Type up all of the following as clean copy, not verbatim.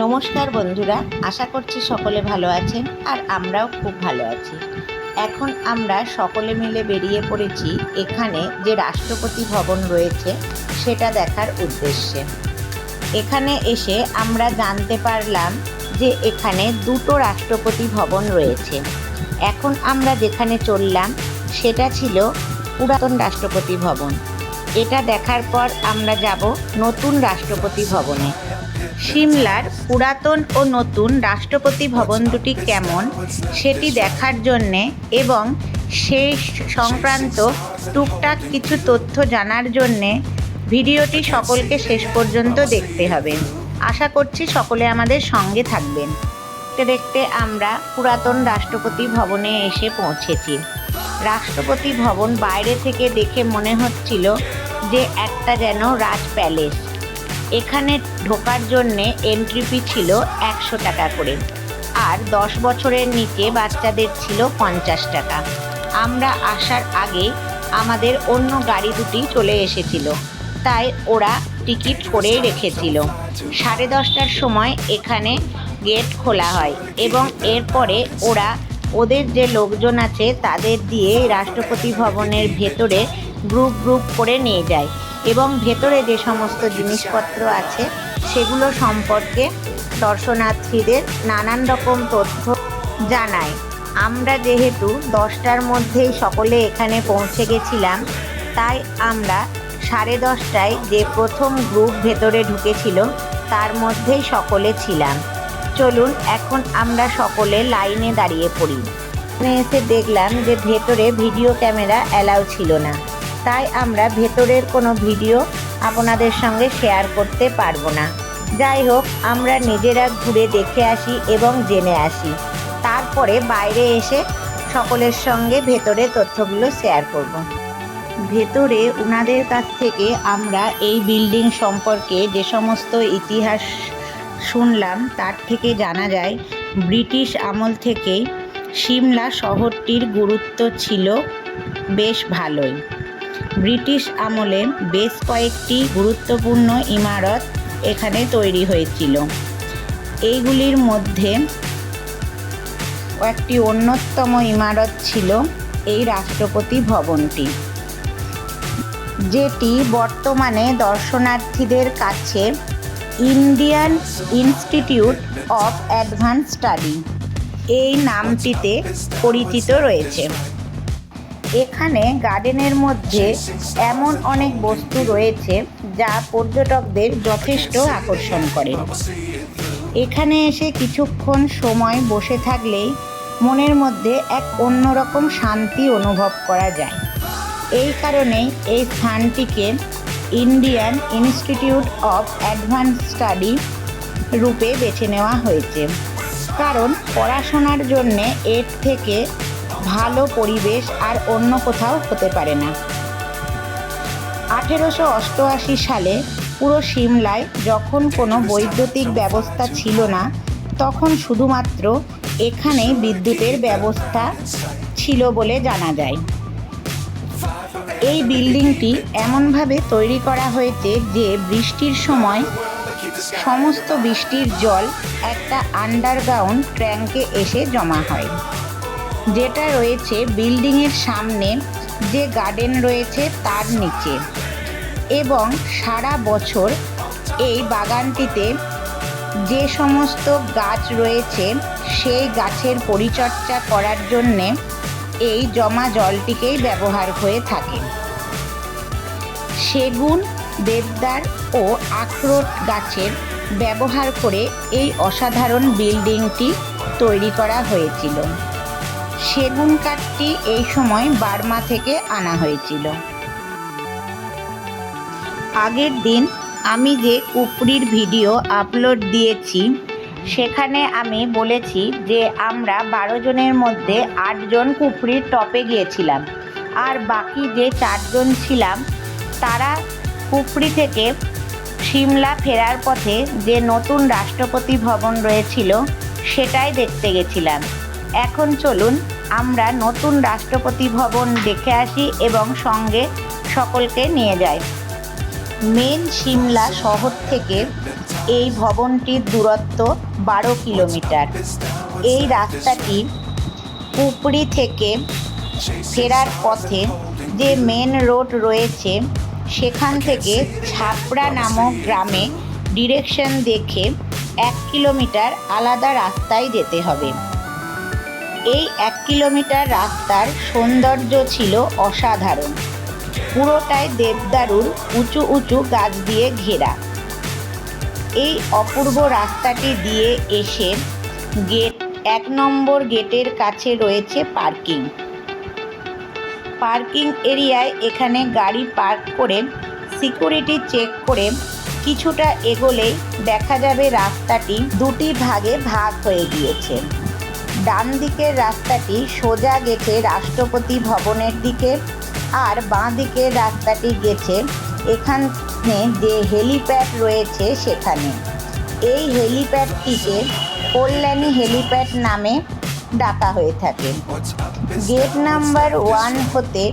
নমস্কার বন্ধুরা, আশা করছি সকলে ভালো আছেন আর আমরাও খুব ভালো আছি। এখন আমরা সকলে মিলে বেরিয়ে পড়েছি এখানে যে রাষ্ট্রপতি ভবন রয়েছে সেটা দেখার উদ্দেশ্যে। এখানে এসে আমরা জানতে পারলাম যে এখানে দুটো রাষ্ট্রপতি ভবন রয়েছে। এখন আমরা যেখানে চললাম সেটা ছিল পুরাতন রাষ্ট্রপতি ভবন। এটা দেখার পর আমরা যাব নতুন রাষ্ট্রপতি ভবনে। সিমলার পুরাতন ও নতুন রাষ্ট্রপতি ভবন দুটি কেমন সেটি দেখার জন্যে এবং সেই সংক্রান্ত টুকটাক কিছু তথ্য জানার জন্যে ভিডিওটি সকলকে শেষ পর্যন্ত দেখতে হবে। আশা করছি সকলে আমাদের সঙ্গে থাকবেন। দেখতে দেখতে আমরা পুরাতন রাষ্ট্রপতি ভবনে এসে পৌঁছেছি। রাষ্ট্রপতি ভবন বাইরে থেকে দেখে মনে হচ্ছিল যে একটা যেন রাজ প্যালেস। এখানে ঢোকার জন্যে এন্ট্রি ফি ছিল 100 টাকা করে, আর 10 বছরের নিচে বাচ্চাদের ছিল 50 টাকা। আমরা আসার আগে আমাদের অন্য গাড়ি দুটি চলে এসেছিল, তাই ওরা টিকিট করে রেখেছিল। 10:30টার সময় এখানে গেট খোলা হয় এবং এরপরে ওদের যে লোকজন আছে তাদের দিয়ে রাষ্ট্রপতি ভবনের ভেতরে গ্রুপ গ্রুপ করে নিয়ে যায় এবং ভেতরে যে সমস্ত জিনিসপত্র আছে সেগুলো সম্পর্কে দর্শনার্থীদের নানান রকম তথ্য জানায়। আমরা যেহেতু 10টার মধ্যেই সকলে এখানে পৌঁছে গেছিলাম, তাই আমরা 10:30টায় যে প্রথম গ্রুপ ভেতরে ঢুকেছিল তার মধ্যেই সকলে ছিলাম। চলুন এখন আমরা সকলে লাইনে দাঁড়িয়ে পড়ি। এখানে এসে দেখলাম যে ভেতরে ভিডিও ক্যামেরা অ্যালাউ ছিল না, তাই আমরা ভেতরের কোনো ভিডিও আপনাদের সঙ্গে শেয়ার করতে পারবো না। যাই হোক, আমরা নিজেরা ঘুরে দেখে আসি এবং জেনে আসি, তারপরে বাইরে এসে সকলের সঙ্গে ভেতরে তথ্যগুলো শেয়ার করব। ভেতরে ওনাদের কাছ থেকে আমরা এই বিল্ডিং সম্পর্কে যে সমস্ত ইতিহাস শুনলাম তার থেকে জানা যায় ব্রিটিশ আমল থেকেই সিমলা শহরটির গুরুত্ব ছিল বেশ ভালোই। ব্রিটিশ আমলে বেশ কয়েকটি গুরুত্বপূর্ণ ইমারত এখানে তৈরি হয়েছিল। এইগুলির মধ্যে একটি অন্যতম ইমারত ছিল এই রাষ্ট্রপতি ভবনটি, যেটি বর্তমানে দর্শনার্থীদের কাছে Indian institute of advance study এই নামটিতে পরিচিত রয়েছে। এখানে গার্ডেনের মধ্যে এমন অনেক বস্তু রয়েছে যা পর্যটকদের যথেষ্ট আকর্ষণ করে। এখানে এসে কিছুক্ষণ সময় বসে থাকলেই মনের মধ্যে এক অন্যরকম শান্তি অনুভব করা যায়। এই কারণেই এই স্থানটিকে Indian institute of advance study রূপে বেছে নেওয়া হয়েছে, কারণ পড়াশোনার জন্যে এর থেকে ভালো পরিবেশ আর অন্য কোথাও হতে পারে না। 1888 সালে পুরো সিমলায় যখন কোনো বৈদ্যুতিক ব্যবস্থা ছিল না, তখন শুধুমাত্র এখানেই বিদ্যুতের ব্যবস্থা ছিল বলে জানা যায়। এই বিল্ডিংটি এমনভাবে তৈরি করা হয়েছে যে বৃষ্টির সময় সমস্ত বৃষ্টির জল একটা আন্ডারগ্রাউন্ড ট্যাঙ্কে এসে জমা হয়, যেটা রয়েছে বিল্ডিংয়ের সামনে যে গার্ডেন রয়েছে তার নিচে। এবং সারা বছর এই বাগানটিতে যে সমস্ত গাছ রয়েছে সেই গাছের পরিচর্যা করার জন্যে এই জমা জলটিকেই ব্যবহার হয়ে থাকে। সেগুন, দেবদার ও আখরোট গাছের ব্যবহার করে এই অসাধারণ বিল্ডিংটি তৈরি করা হয়েছিল। সেগুন কাঠটি এই সময় বার্মা থেকে আনা হয়েছিল। আগের দিন আমি যে কুফরির ভিডিও আপলোড দিয়েছি সেখানে আমি বলেছি যে আমরা 12 জনের মধ্যে 8 জন কুফরির টপে গিয়েছিলাম, আর বাকি যে 4 জন ছিলাম তারা কুফরি থেকে সিমলা ফেরার পথে যে নতুন রাষ্ট্রপতি ভবন রয়েছিল সেটাই দেখতে গেছিলাম। এখন চলুন আমরা নতুন রাষ্ট্রপতি ভবন দেখে আসি এবং সঙ্গে সকলকে নিয়ে যাই। মেন সিমলা শহর থেকে এই ভবনটির দূরত্ব 12 কিলোমিটার। এই রাস্তাটি পুপরি থেকে ফেরার পথে যে মেন রোড রয়েছে সেখান থেকে ছাপড়া নামক গ্রামে ডিরেকশন দেখে 1 কিলোমিটার আলাদা রাস্তায় যেতে হবে। এই 1 কিলোমিটার রাস্তার সৌন্দর্য ছিল অসাধারণ। পুরোটাই দেবদারুর উঁচু উঁচু গাছ দিয়ে ঘেরা। এই অপূর্ব রাস্তাটি দিয়ে এসে 1 নম্বর গেটের কাছে রয়েছে পার্কিং এরিয়ায় এখানে গাড়ি পার্ক করে সিকিউরিটি চেক করে কিছুটা এগোলেই দেখা যাবে রাস্তাটি 2টি ভাগে ভাগ হয়ে গিয়েছে। ডান দিকের রাস্তাটি সোজা গেছে রাষ্ট্রপতি ভবনের দিকে, আর বাঁ দিকের রাস্তাটি গেছে এখানে যে হেলিপ্যাড রয়েছে সেখানে। এই হেলিপ্যাডটিকে কল্যাণী হেলিপ্যাড নামে ডাকা হয়ে থাকে। গেট নাম্বার 1 হতে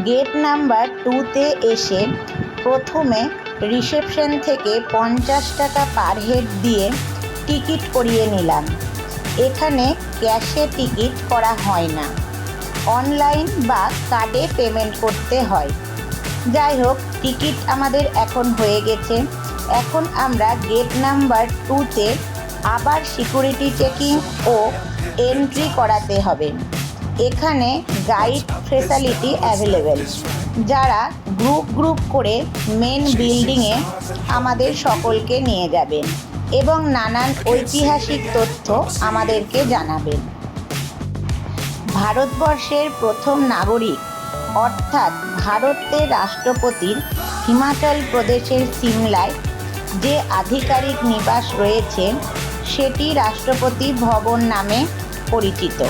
গেট নাম্বার 2তে এসে প্রথমে রিসেপশন থেকে 50 টাকা পার হেড দিয়ে টিকিট করিয়ে নিলাম। এখানে ক্যাশে টিকিট করা হয় না, অনলাইন বা কার্ডে পেমেন্ট করতে হয়। যাই হোক, টিকিট আমাদের এখন হয়ে গেছে। এখন আমরা গেট নাম্বার 2তে আবার সিকিউরিটি চেকিং ও এন্ট্রি করাতে হবে। এখানে গাইড ফেসিলিটি অ্যাভেলেবেল, যারা গ্রুপ করে মেন বিল্ডিংয়ে আমাদের সকলকে নিয়ে যাবেন এবং নানান ঐতিহাসিক তথ্য আমাদেরকে জানাবেন। ভারতবর্ষের প্রথম নাগরিক অর্থাৎ ভারতের রাষ্ট্রপতির হিমাচল প্রদেশের সিমলায় যে আধিকারিক নিবাস রয়েছে সেটি রাষ্ট্রপতি ভবন নামে পরিচিত।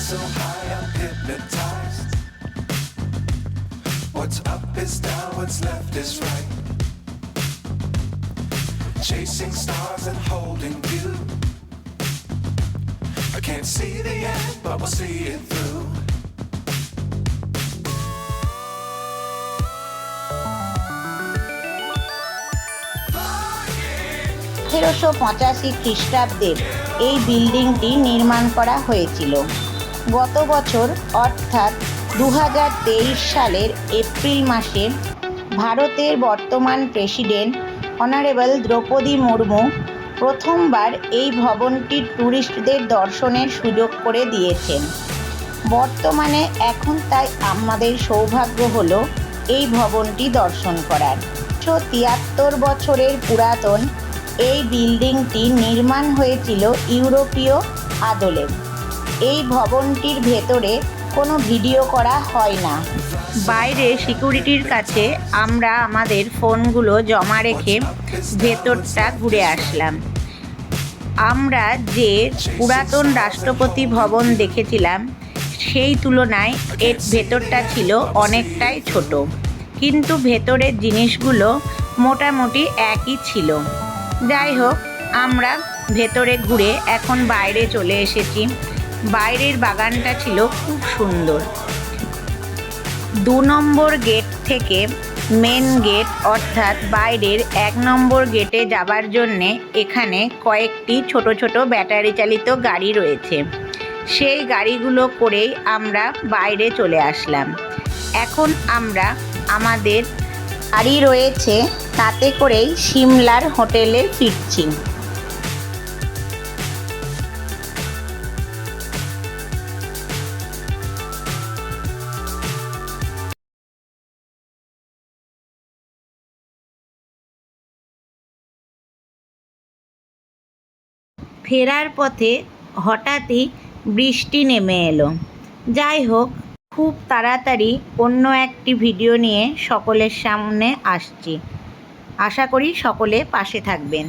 So high I'm hypnotized. What's up is down, what's left is right. Chasing stars and holding you. I can't see the end, but we'll see it through. 1885 খ্রিস্টাব্দে এই বিল্ডিংটি নির্মাণ করা হয়েছিল। গত বছর অর্থাৎ 2023 সালের এপ্রিল মাসে ভারতের বর্তমান প্রেসিডেন্ট অনারেবল দ্রৌপদী মুর্মু প্রথমবার এই ভবনটির ট্যুরিস্টদের দর্শনের সুযোগ করে দিয়েছেন। বর্তমানে এখন তাই আমাদের সৌভাগ্য হলো এই ভবনটি দর্শন করার। 173 বছরের পুরাতন এই বিল্ডিংটি নির্মাণ হয়েছিল ইউরোপীয় আদলে। এই ভবনটির ভেতরে কোনো ভিডিও করা হয় না। বাইরে সিকিউরিটির কাছে আমরা আমাদের ফোনগুলো জমা রেখে ভেতরটা ঘুরে আসলাম। আমরা যে পুরাতন রাষ্ট্রপতি ভবন দেখেছিলাম সেই তুলনায় এর ভেতরটা ছিল অনেকটাই ছোট, কিন্তু ভেতরের জিনিসগুলো মোটামুটি একই ছিল। যাই হোক, আমরা ভেতরে ঘুরে এখন বাইরে চলে এসেছি। বাইরের বাগানটা ছিল খুব সুন্দর। 2 নম্বর গেট থেকে মেন গেট অর্থাৎ বাইরের 1 নম্বর গেটে যাবার জন্যে এখানে কয়েকটি ছোট ছোট ব্যাটারি চালিত গাড়ি রয়েছে। সেই গাড়িগুলো করেই আমরা বাইরে চলে আসলাম। এখন আমরা আমাদের গাড়ি রয়েছে, তাতে করেই সিমলার হোটেলে ফিরছি। ফেরার পথে হঠাৎই বৃষ্টি নেমে এলো। যাই হোক, খুব তাড়াতাড়ি অন্য একটি ভিডিও নিয়ে সকলের সামনে আসছি। আশা করি সকলে পাশে থাকবেন।